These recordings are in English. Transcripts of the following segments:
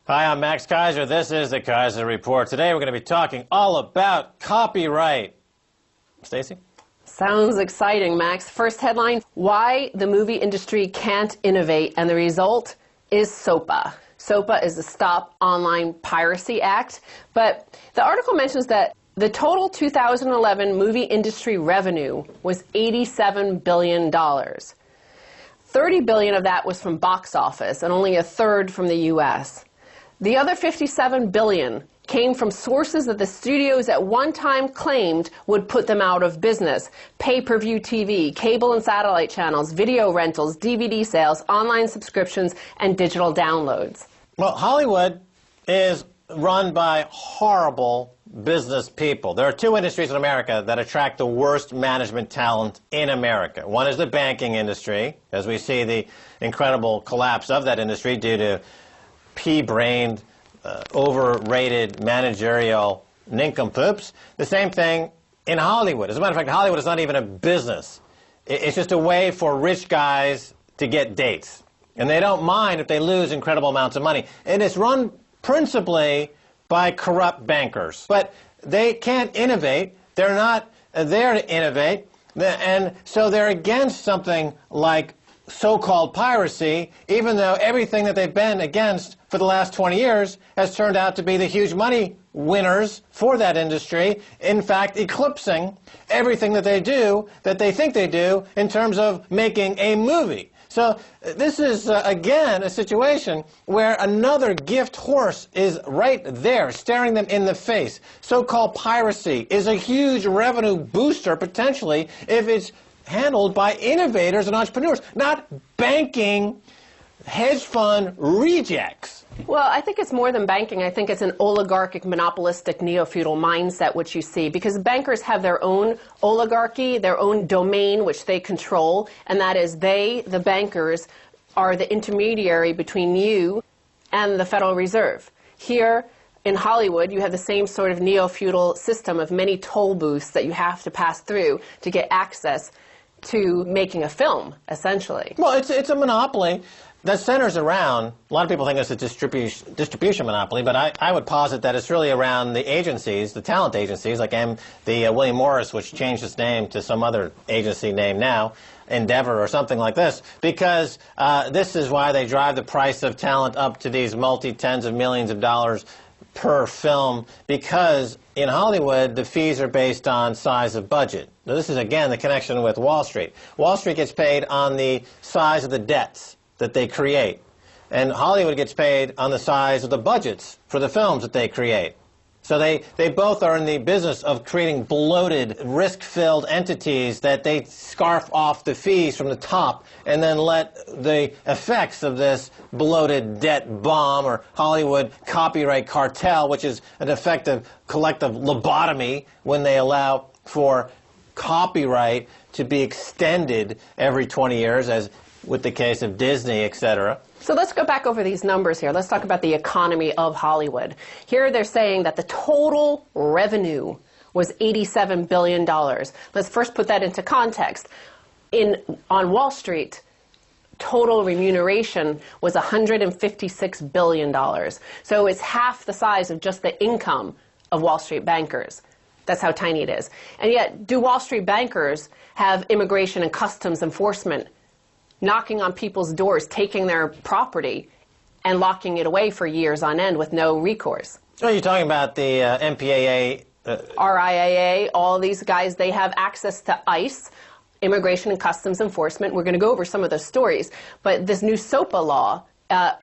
Hi, I'm Max Keiser. This is the Keiser Report. Today we're going to be talking all about copyright. Stacey? Sounds exciting, Max. First headline, why the movie industry can't innovate, and the result is SOPA. SOPA is the Stop Online Piracy Act, but the article mentions that the total 2011 movie industry revenue was $87 billion. $30 billion of that was from box office, and only a third from the U.S. The other $57 billion came from sources that the studios at one time claimed would put them out of business. Pay-per-view TV, cable and satellite channels, video rentals, DVD sales, online subscriptions, and digital downloads. Well, Hollywood is run by horrible business people. There are two industries in America that attract the worst management talent in America. One is the banking industry, as we see the incredible collapse of that industry due to pea-brained, overrated managerial nincompoops. The same thing in Hollywood. As a matter of fact, Hollywood is not even a business. It's just a way for rich guys to get dates. And they don't mind if they lose incredible amounts of money. And it's run principally by corrupt bankers. But they can't innovate. They're not there to innovate. And so they're against something like so-called piracy, even though everything that they've been against for the last 20 years has turned out to be the huge money winners for that industry, in fact eclipsing everything that they think they do in terms of making a movie. So this is, again, a situation where another gift horse is right there, staring them in the face. So-called piracy is a huge revenue booster, potentially, if it's handled by innovators and entrepreneurs, not banking hedge fund rejects. Well, I think it's more than banking. I think it's an oligarchic, monopolistic, neo-feudal mindset, which you see, because bankers have their own oligarchy, their own domain, which they control, and that is they, the bankers, are the intermediary between you and the Federal Reserve. Here in Hollywood, you have the same sort of neo-feudal system of many toll booths that you have to pass through to get access to making a film, essentially. Well, it's a monopoly that centers around, a lot of people think it's a distribution monopoly, but I would posit that it's really around the agencies, the talent agencies, like the William Morris, which changed its name to some other agency name now, Endeavor or something like this, because this is why they drive the price of talent up to these multi-tens of millions of dollars per film, because in Hollywood, the fees are based on size of budget. Now, this is, again, the connection with Wall Street. Wall Street gets paid on the size of the debts that they create, and Hollywood gets paid on the size of the budgets for the films that they create. So they both are in the business of creating bloated, risk-filled entities that they scarf off the fees from the top and then let the effects of this bloated debt bomb or Hollywood copyright cartel, which is an effective collective lobotomy when they allow for copyright to be extended every 20 years, as with the case of Disney, etc. So let's go back over these numbers here. Let's talk about the economy of Hollywood. Here they're saying that the total revenue was $87 billion. Let's first put that into context. On Wall Street, total remuneration was $156 billion. So it's half the size of just the income of Wall Street bankers. That's how tiny it is. And yet, do Wall Street bankers have immigration and customs enforcement knocking on people's doors, taking their property, and locking it away for years on end with no recourse? Oh, you're talking about the MPAA? RIAA, all these guys, they have access to ICE, Immigration and Customs Enforcement. We're going to go over some of those stories. But this new SOPA law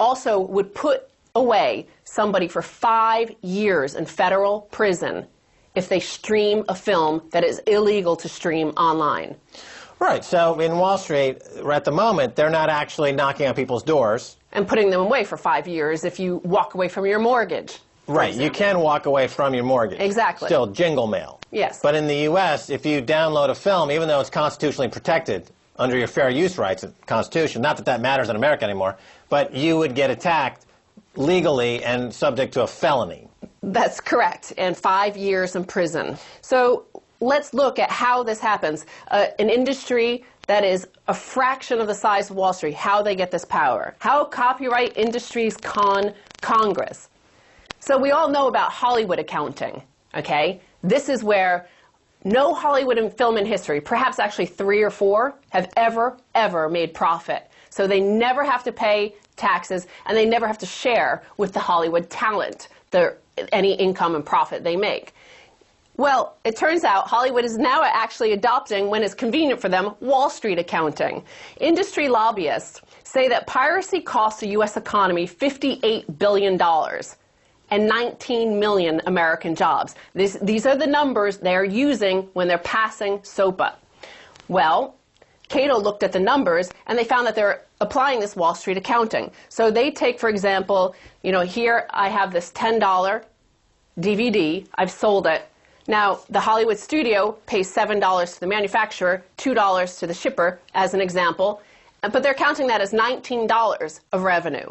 also would put away somebody for 5 years in federal prison if they stream a film that is illegal to stream online. Right. So in Wall Street, at the moment, they're not actually knocking on people's doors. And putting them away for 5 years if you walk away from your mortgage. Right. You can walk away from your mortgage. Exactly. Still jingle mail. Yes. But in the U.S., if you download a film, even though it's constitutionally protected under your fair use rights in the Constitution, not that that matters in America anymore, but you would get attacked legally and subject to a felony. That's correct. And 5 years in prison. So let's look at how this happens. An industry that is a fraction of the size of Wall Street, how they get this power. How copyright industries con Congress. So we all know about Hollywood accounting, okay? This is where no Hollywood film in history, perhaps actually 3 or 4, have ever made profit. So they never have to pay taxes, and they never have to share with the Hollywood talent any income and profit they make. Well, it turns out Hollywood is now actually adopting, when it's convenient for them, Wall Street accounting. Industry lobbyists say that piracy costs the U.S. economy $58 billion and 19 million American jobs. These are the numbers they're using when they're passing SOPA. Well, Cato looked at the numbers, and they found that they're applying this Wall Street accounting. So they take, for example, here I have this $10 DVD. I've sold it. Now, the Hollywood studio pays $7 to the manufacturer, $2 to the shipper, as an example. But they're counting that as $19 of revenue.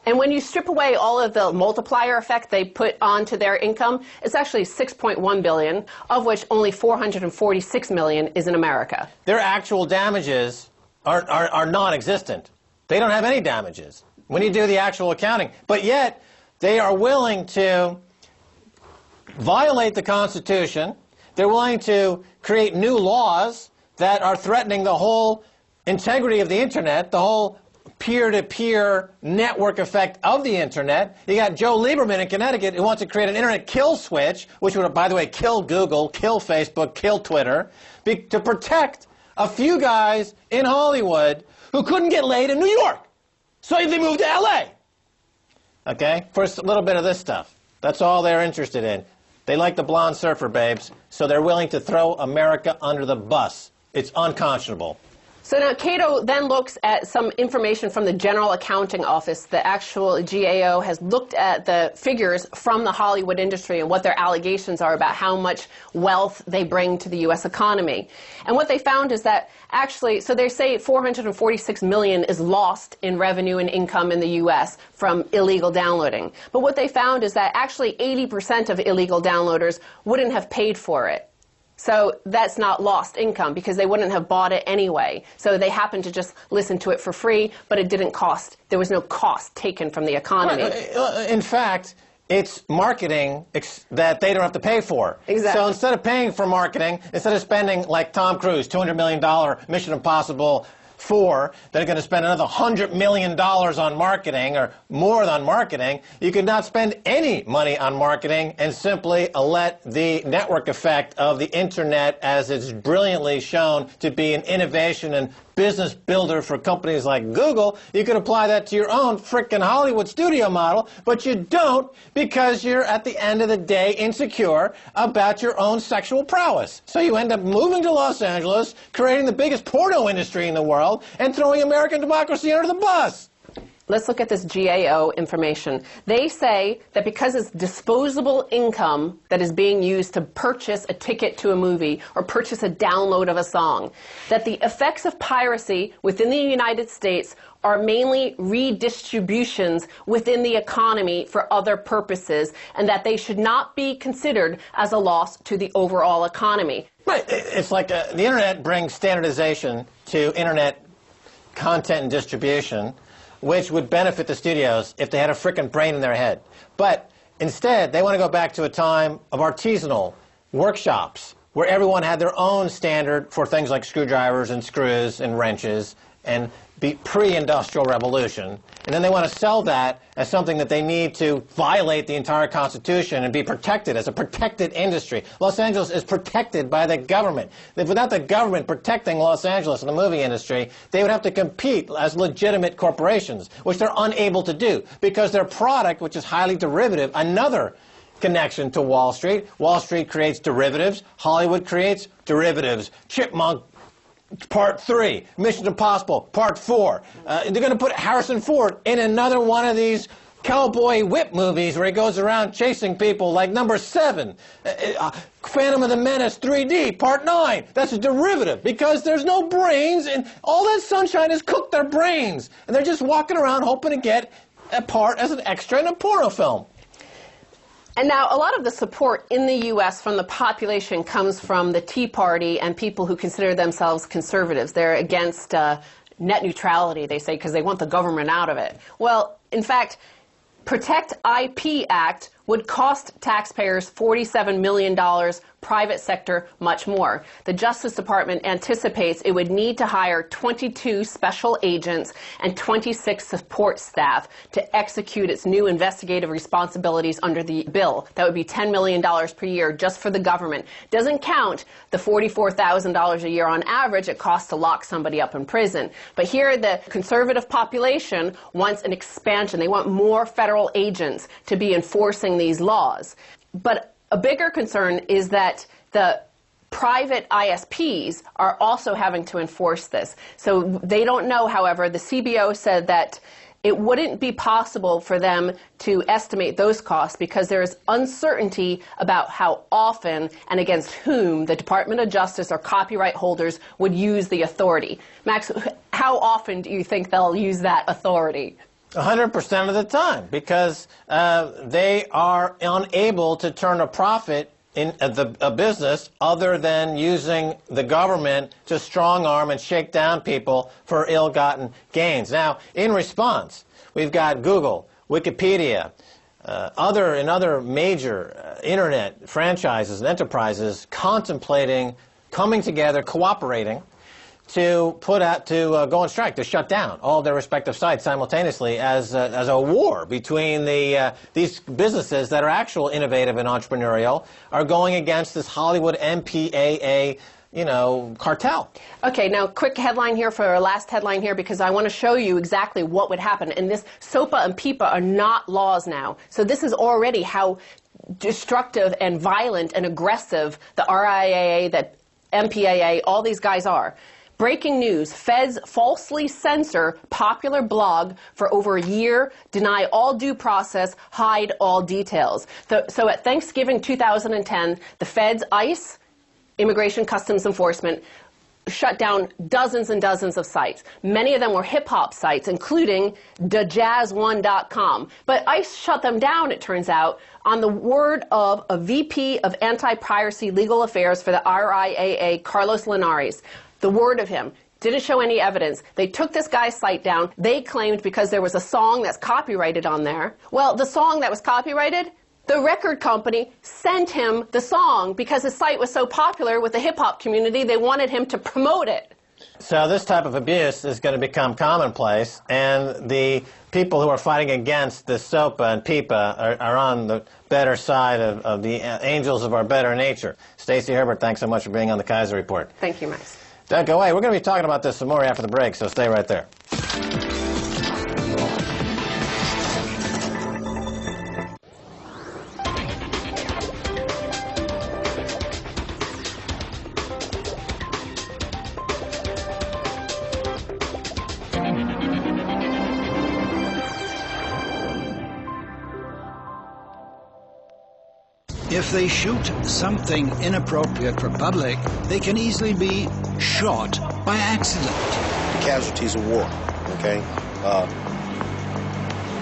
And when you strip away all of the multiplier effect they put onto their income, it's actually $6.1 billion, of which only $446 million is in America. Their actual damages are non-existent. They don't have any damages when you do the actual accounting. But yet, they are willing to violate the Constitution. They're willing to create new laws that are threatening the whole integrity of the Internet, the whole peer-to-peer network effect of the Internet. You got Joe Lieberman in Connecticut who wants to create an Internet kill switch, which would, by the way, kill Google, kill Facebook, kill Twitter, to protect a few guys in Hollywood who couldn't get laid in New York. So they moved to L.A. Okay? For a little bit of this stuff. That's all they're interested in. They like the blonde surfer babes, so they're willing to throw America under the bus. It's unconscionable. So now Cato then looks at some information from the General Accounting Office. The actual GAO has looked at the figures from the Hollywood industry and what their allegations are about how much wealth they bring to the U.S. economy. And what they found is that actually, so they say $446 million is lost in revenue and income in the U.S. from illegal downloading. But what they found is that actually 80% of illegal downloaders wouldn't have paid for it. So that's not lost income because they wouldn't have bought it anyway. So they happened to just listen to it for free, but it didn't cost. There was no cost taken from the economy. In fact, it's marketing that they don't have to pay for. Exactly. So instead of paying for marketing, instead of spending like Tom Cruise, $200 million Mission Impossible 4, they're going to spend another $100 million on marketing or more on marketing. You could not spend any money on marketing and simply let the network effect of the Internet, as it's brilliantly shown to be an innovation and business builder for companies like Google. You could apply that to your own frickin' Hollywood studio model, but you don't because you're, at the end of the day, insecure about your own sexual prowess. So you end up moving to Los Angeles, creating the biggest porno industry in the world, and throwing American democracy under the bus. Let's look at this GAO information. They say that because it's disposable income that is being used to purchase a ticket to a movie or purchase a download of a song, that the effects of piracy within the United States are mainly redistributions within the economy for other purposes, and that they should not be considered as a loss to the overall economy. Right. It's like the Internet brings standardization to Internet content and distribution, which would benefit the studios if they had a frickin' brain in their head. But instead, they want to go back to a time of artisanal workshops where everyone had their own standard for things like screwdrivers and screws and wrenches and the pre-industrial revolution. And then they want to sell that as something that they need to violate the entire Constitution and be protected as a protected industry. Los Angeles is protected by the government. Without the government protecting Los Angeles and the movie industry, they would have to compete as legitimate corporations, which they're unable to do because their product, which is highly derivative, another connection to Wall Street. Wall Street creates derivatives. Hollywood creates derivatives. Chipmunk Part 3, Mission Impossible, Part 4. They're going to put Harrison Ford in another one of these cowboy whip movies where he goes around chasing people like number 7. Phantom of the Menace 3D, Part 9. That's a derivative because there's no brains and all that sunshine has cooked their brains. And they're just walking around hoping to get a part as an extra in a porno film. And now a lot of the support in the U.S. from the population comes from the Tea Party and people who consider themselves conservatives. They're against net neutrality, they say, because they want the government out of it. Well, in fact, Protect IP Act would cost taxpayers $47 million, private sector much more. The Justice Department anticipates it would need to hire 22 special agents and 26 support staff to execute its new investigative responsibilities under the bill. That would be $10 million per year just for the government. Doesn't count the $44,000 a year on average it costs to lock somebody up in prison. But here the conservative population wants an expansion. They want more federal agents to be enforcing these laws. But a bigger concern is that the private ISPs are also having to enforce this. So they don't know, however, the CBO said that it wouldn't be possible for them to estimate those costs because there is uncertainty about how often and against whom the Department of Justice or copyright holders would use the authority. Max, how often do you think they'll use that authority? 100% of the time, because they are unable to turn a profit in a business other than using the government to strong-arm and shake down people for ill-gotten gains. Now, in response, we've got Google, Wikipedia, other major internet franchises and enterprises contemplating coming together, cooperating, to go on strike, to shut down all their respective sites simultaneously as a war between these businesses that are actual innovative and entrepreneurial are going against this Hollywood MPAA, cartel. Okay, now quick headline here for our last headline here, because I want to show you exactly what would happen. And this SOPA and PIPA are not laws now. So this is already how destructive and violent and aggressive the RIAA, the MPAA, all these guys are. Breaking news, feds falsely censor popular blog for over a year, deny all due process, hide all details. So at Thanksgiving 2010, the feds, ICE, Immigration Customs Enforcement, shut down dozens and dozens of sites. Many of them were hip-hop sites, including thejazz1.com. But ICE shut them down, it turns out, on the word of a VP of Anti-Piracy Legal Affairs for the RIAA, Carlos Linares. The word of him. Didn't show any evidence. They took this guy's site down. They claimed because there was a song that's copyrighted on there. Well, the song that was copyrighted, the record company sent him the song because his site was so popular with the hip-hop community, they wanted him to promote it. So this type of abuse is going to become commonplace, and the people who are fighting against the SOPA and PIPA are on the better side of the angels of our better nature. Stacey Herbert, thanks so much for being on the Keiser Report. Thank you, Max. Don't go away. We're going to be talking about this some more after the break, so stay right there. If they shoot something inappropriate for public, they can easily be shot by accident. The casualties of war, okay?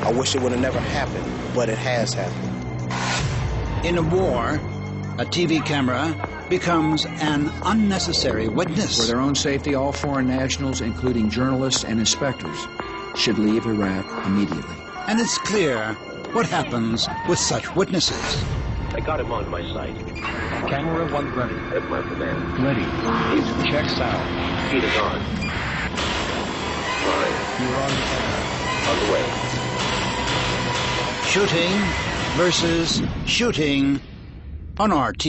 I wish it would have never happened, but it has happened. In a war, a TV camera becomes an unnecessary witness. For their own safety, all foreign nationals, including journalists and inspectors, should leave Iraq immediately. And it's clear what happens with such witnesses. I got him on my site. Camera 1 ready. At my command. Ready. He's Check sound. Heat is on. Fine. You're on On the way. Shooting versus shooting on RT.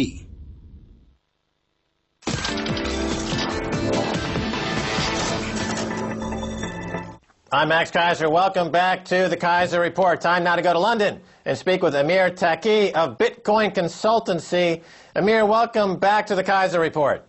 I'm Max Keiser. Welcome back to the Keiser Report. Time now to go to London and speak with Amir Taqi of Bitcoin Consultancy. Amir, welcome back to the Keiser Report.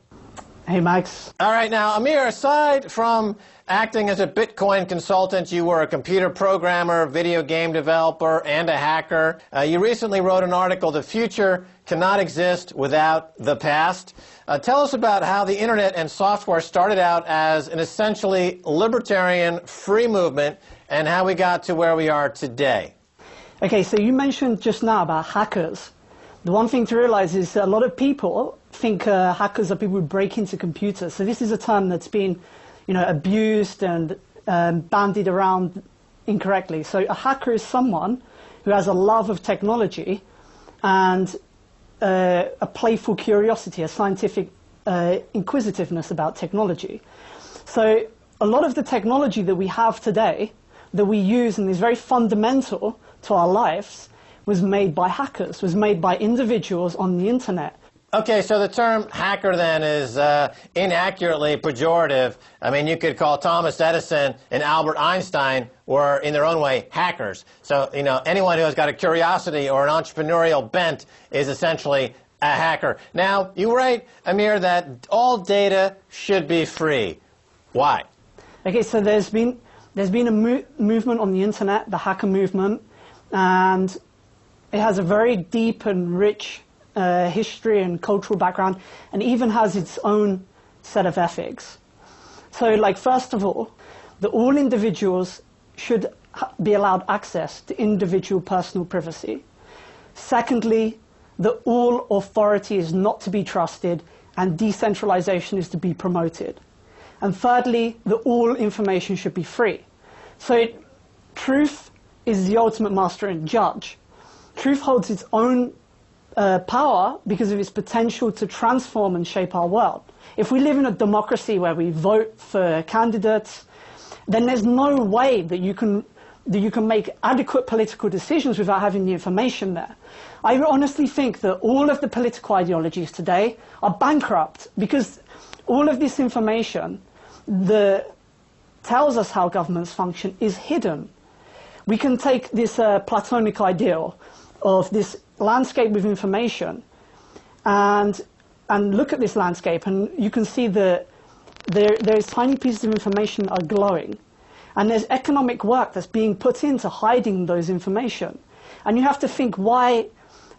Hey, Max. All right, now, Amir, aside from acting as a Bitcoin consultant, you were a computer programmer, video game developer, and a hacker. You recently wrote an article, "The Future Cannot Exist Without the Past." Tell us about how the internet and software started out as an essentially libertarian free movement and how we got to where we are today. Okay, so you mentioned just now about hackers. The one thing to realize is that a lot of people think hackers are people who break into computers. So this is a term that's been, abused and bandied around incorrectly. So a hacker is someone who has a love of technology and a playful curiosity, a scientific inquisitiveness about technology. So a lot of the technology that we have today, that we use and is very fundamental to our lives, was made by hackers, was made by individuals on the internet. Okay, so the term hacker then is inaccurately pejorative. I mean, you could call Thomas Edison and Albert Einstein were, in their own way, hackers. So, anyone who has got a curiosity or an entrepreneurial bent is essentially a hacker. Now, you write, Amir, that all data should be free. Why? Okay, so there's been a movement on the internet, the hacker movement, and it has a very deep and rich history and cultural background, and even has its own set of ethics. So, first of all, that all individuals should be allowed access to individual personal privacy. Secondly, that all authority is not to be trusted and decentralization is to be promoted. And thirdly, that all information should be free. So truth is the ultimate master and judge. Truth holds its own power because of its potential to transform and shape our world. If we live in a democracy where we vote for candidates, then there's no way that you can make adequate political decisions without having the information there. I honestly think that all of the political ideologies today are bankrupt because all of this information that tells us how governments function is hidden. We can take this Platonic ideal of this landscape with information and look at this landscape, and you can see that there's tiny pieces of information that are glowing. And there's economic work that's being put into hiding those information. And you have to think, why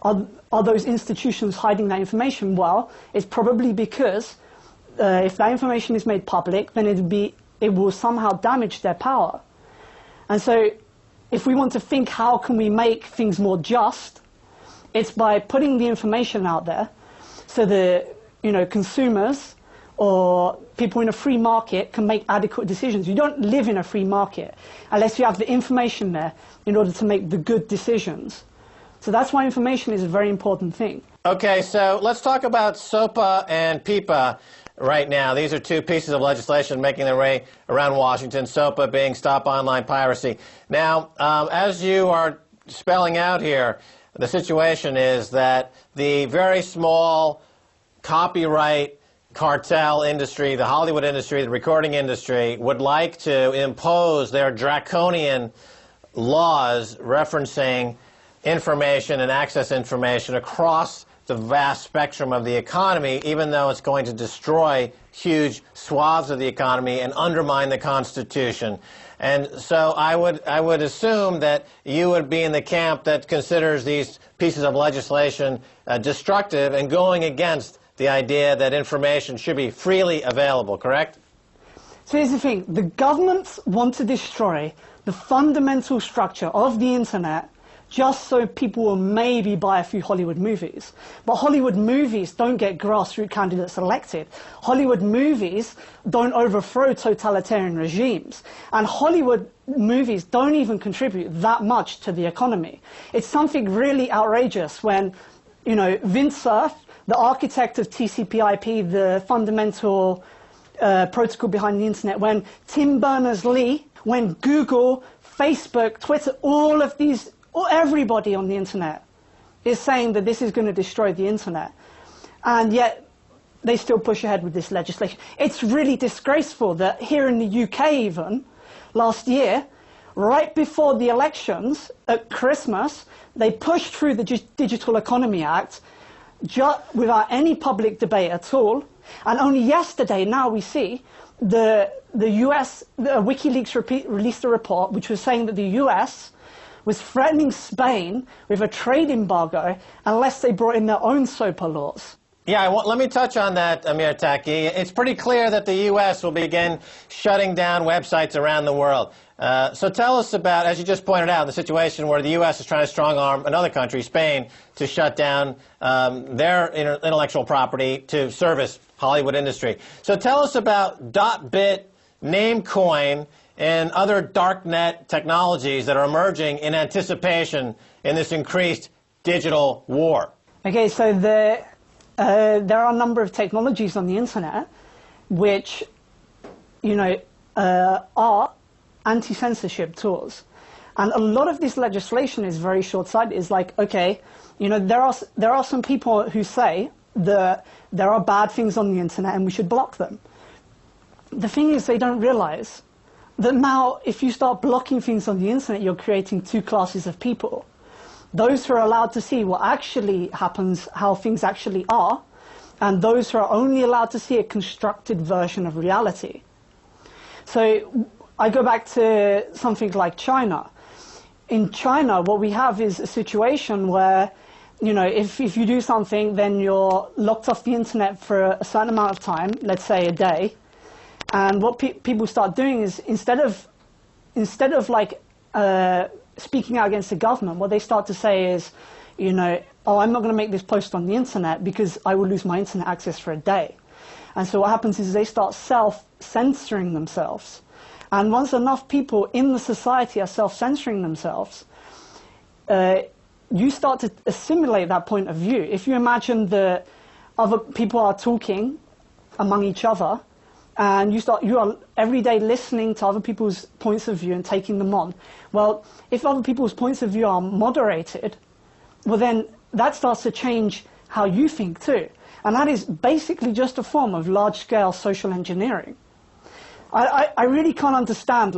are those institutions hiding that information? Well, it's probably because if that information is made public, then it will somehow damage their power. And so if we want to think how can we make things more just, it's by putting the information out there so that consumers or people in a free market can make adequate decisions. You don't live in a free market unless you have the information there in order to make the good decisions. So that's why information is a very important thing. Okay, so let's talk about SOPA and PIPA right now. These are two pieces of legislation making their way around Washington, SOPA being Stop Online Piracy. Now, as you are spelling out here, the situation is that the very small copyright cartel industry, the Hollywood industry, the recording industry, would like to impose their draconian laws referencing information and access information across the vast spectrum of the economy, even though it's going to destroy huge swaths of the economy and undermine the Constitution. And so I would assume that you would be in the camp that considers these pieces of legislation destructive and going against the idea that information should be freely available, correct? So here's the thing. The governments want to destroy the fundamental structure of the internet just so people will maybe buy a few Hollywood movies. But Hollywood movies don't get grassroots candidates elected. Hollywood movies don't overthrow totalitarian regimes. And Hollywood movies don't even contribute that much to the economy. It's something really outrageous when, Vint Cerf, the architect of TCP/IP, the fundamental protocol behind the internet, when Tim Berners-Lee, when Google, Facebook, Twitter, all of these, everybody on the internet is saying that this is going to destroy the internet. And yet they still push ahead with this legislation. It's really disgraceful that here in the UK even, last year, right before the elections, at Christmas, they pushed through the Digital Economy Act without any public debate at all. And only yesterday, now we see, the US, WikiLeaks released a report which was saying that the US was threatening Spain with a trade embargo unless they brought in their own SOPA laws. Yeah, let me touch on that, Amir Taqi. It's pretty clear that the U.S. will begin shutting down websites around the world. So tell us about, as you just pointed out, the situation where the U.S. is trying to strong-arm another country, Spain, to shut down their intellectual property to service Hollywood industry. So tell us about .bit, Namecoin, and other darknet technologies that are emerging in anticipation in this increased digital war. Okay, so there are a number of technologies on the internet which, are anti-censorship tools. And a lot of this legislation is very short-sighted. It's like, okay, there are some people who say that there are bad things on the internet and we should block them. The thing is, they don't realize that now if you start blocking things on the internet, you're creating two classes of people. Those who are allowed to see what actually happens, how things actually are, and those who are only allowed to see a constructed version of reality. So I go back to something like China. In China, what we have is a situation where, if you do something, then you're locked off the internet for a certain amount of time, let's say a day. And what people start doing is instead of speaking out against the government, what they start to say is, oh, I'm not going to make this post on the internet because I will lose my internet access for a day. And so what happens is they start self-censoring themselves. And once enough people in the society are self-censoring themselves, you start to assimilate that point of view. If you imagine that other people are talking among each other, and you are every day listening to other people's points of view and taking them on. Well, if other people's points of view are moderated, well then that starts to change how you think too. And that is basically just a form of large-scale social engineering. I really can't understand,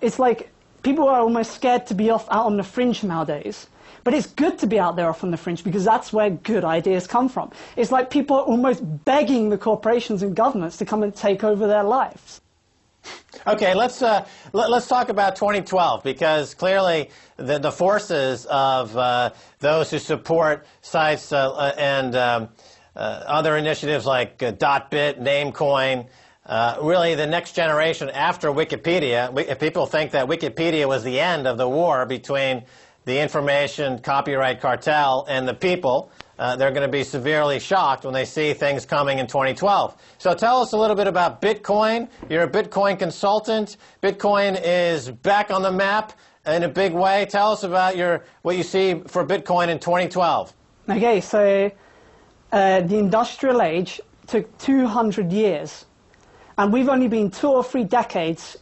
it's like people are almost scared to be out on the fringe nowadays. But it's good to be out there off on the fringe because that's where good ideas come from. It's like people are almost begging the corporations and governments to come and take over their lives. Okay, let's talk about 2012 because clearly the forces of those who support sites and other initiatives like .bit, Namecoin, really the next generation after Wikipedia. People think that Wikipedia was the end of the war between the information copyright cartel and the people. They're going to be severely shocked when they see things coming in 2012. So tell us a little bit about Bitcoin. You're a Bitcoin consultant. Bitcoin is back on the map in a big way. Tell us about what you see for Bitcoin in 2012. Okay, so the industrial age took 200 years, and we've only been 2 or 3 decades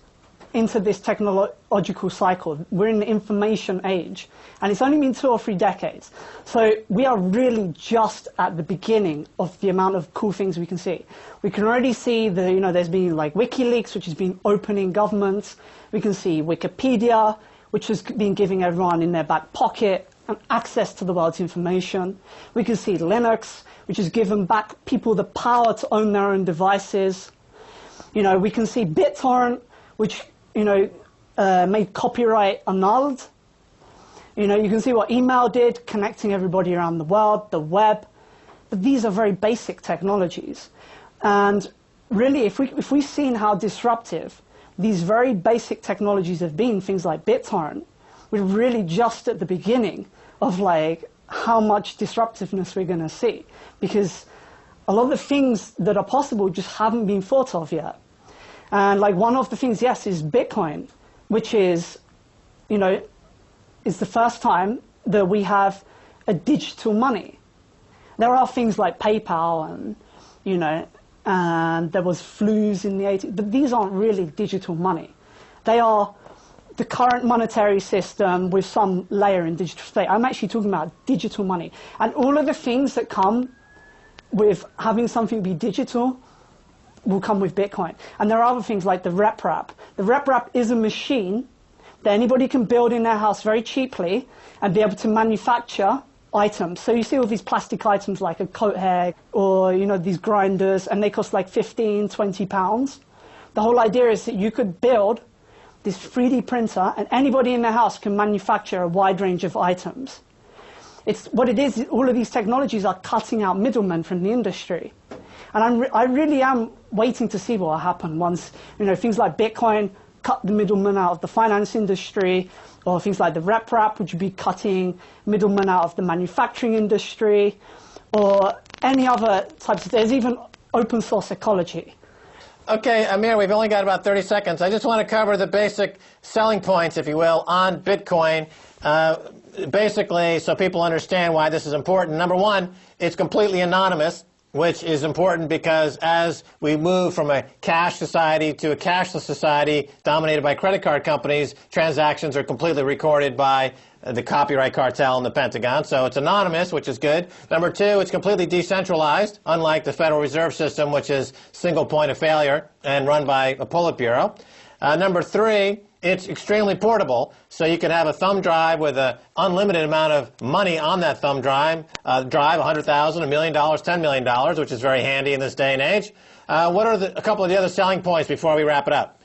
into this technological cycle. We're in the information age, and it's only been 2 or 3 decades. So we are really just at the beginning of the amount of cool things we can see. We can already see there's been like WikiLeaks, which has been opening governments. We can see Wikipedia, which has been giving everyone in their back pocket access to the world's information. We can see Linux, which has given back people the power to own their own devices. We can see BitTorrent, which made copyright annulled. You can see what email did, connecting everybody around the world, the web. But these are very basic technologies. And really, if we've seen how disruptive these very basic technologies have been, things like BitTorrent, we're really just at the beginning of how much disruptiveness we're going to see. Because a lot of the things that are possible just haven't been thought of yet. And one of the things, yes, is Bitcoin, which is, is the first time that we have a digital money. There are things like PayPal and, and there was flus in the 80s, but these aren't really digital money. They are the current monetary system with some layer in digital state. I'm actually talking about digital money. And all of the things that come with having something be digital will come with Bitcoin. And there are other things like the RepRap. The RepRap is a machine that anybody can build in their house very cheaply and be able to manufacture items. So you see all these plastic items like a coat hair or these grinders, and they cost like 15, 20 pounds. The whole idea is that you could build this 3D printer and anybody in their house can manufacture a wide range of items. What it is, all of these technologies are cutting out middlemen from the industry. And I really am waiting to see what will happen once things like Bitcoin cut the middlemen out of the finance industry, or things like the rep rap, which would be cutting middlemen out of the manufacturing industry, or any other types. There's even open source ecology. Okay, Amir, we've only got about 30 seconds. I just want to cover the basic selling points, if you will, on Bitcoin. Basically, so people understand why this is important. Number one, it's completely anonymous, which is important because as we move from a cash society to a cashless society dominated by credit card companies, transactions are completely recorded by the copyright cartel and the Pentagon. So it's anonymous, which is good. Number two, it's completely decentralized, unlike the Federal Reserve System, which is single point of failure and run by a Politburo. Number three, it's extremely portable, so you can have a thumb drive with an unlimited amount of money on that thumb drive, $100,000, $1 million, $10 million, which is very handy in this day and age. What are a couple of the other selling points before we wrap it up?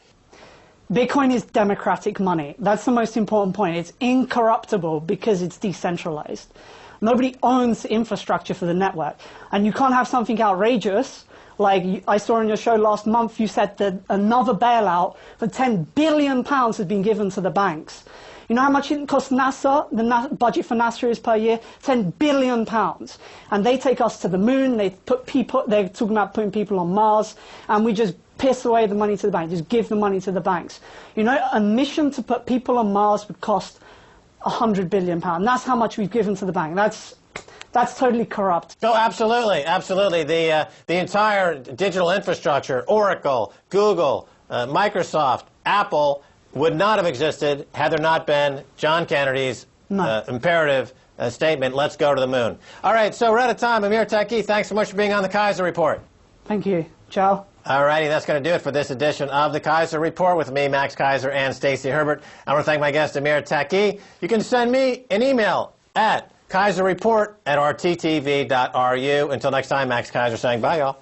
Bitcoin is democratic money. That's the most important point. It's incorruptible because it's decentralized. Nobody owns infrastructure for the network. And you can't have something outrageous. Like I saw on your show last month, you said that another bailout for £10 billion has been given to the banks. You know how much it costs NASA? The budget for NASA is per year? £10 billion. And they take us to the moon. They're talking about putting people on Mars. And we just piss away the money to the bank. Just give the money to the banks. You know, a mission to put people on Mars would cost £100 billion. That's how much we've given to the bank. That's totally corrupt. Oh, absolutely, absolutely. The entire digital infrastructure, Oracle, Google, Microsoft, Apple, would not have existed had there not been John Kennedy's imperative statement, let's go to the moon. All right, so we're out of time. Amir Taqi, thanks so much for being on the Keiser Report. Thank you. Ciao. All righty, that's going to do it for this edition of the Keiser Report with me, Max Keiser, and Stacey Herbert. I want to thank my guest, Amir Taqi. You can send me an email at KeiserReport@rttv.ru. Until next time, Max Keiser saying bye, y'all.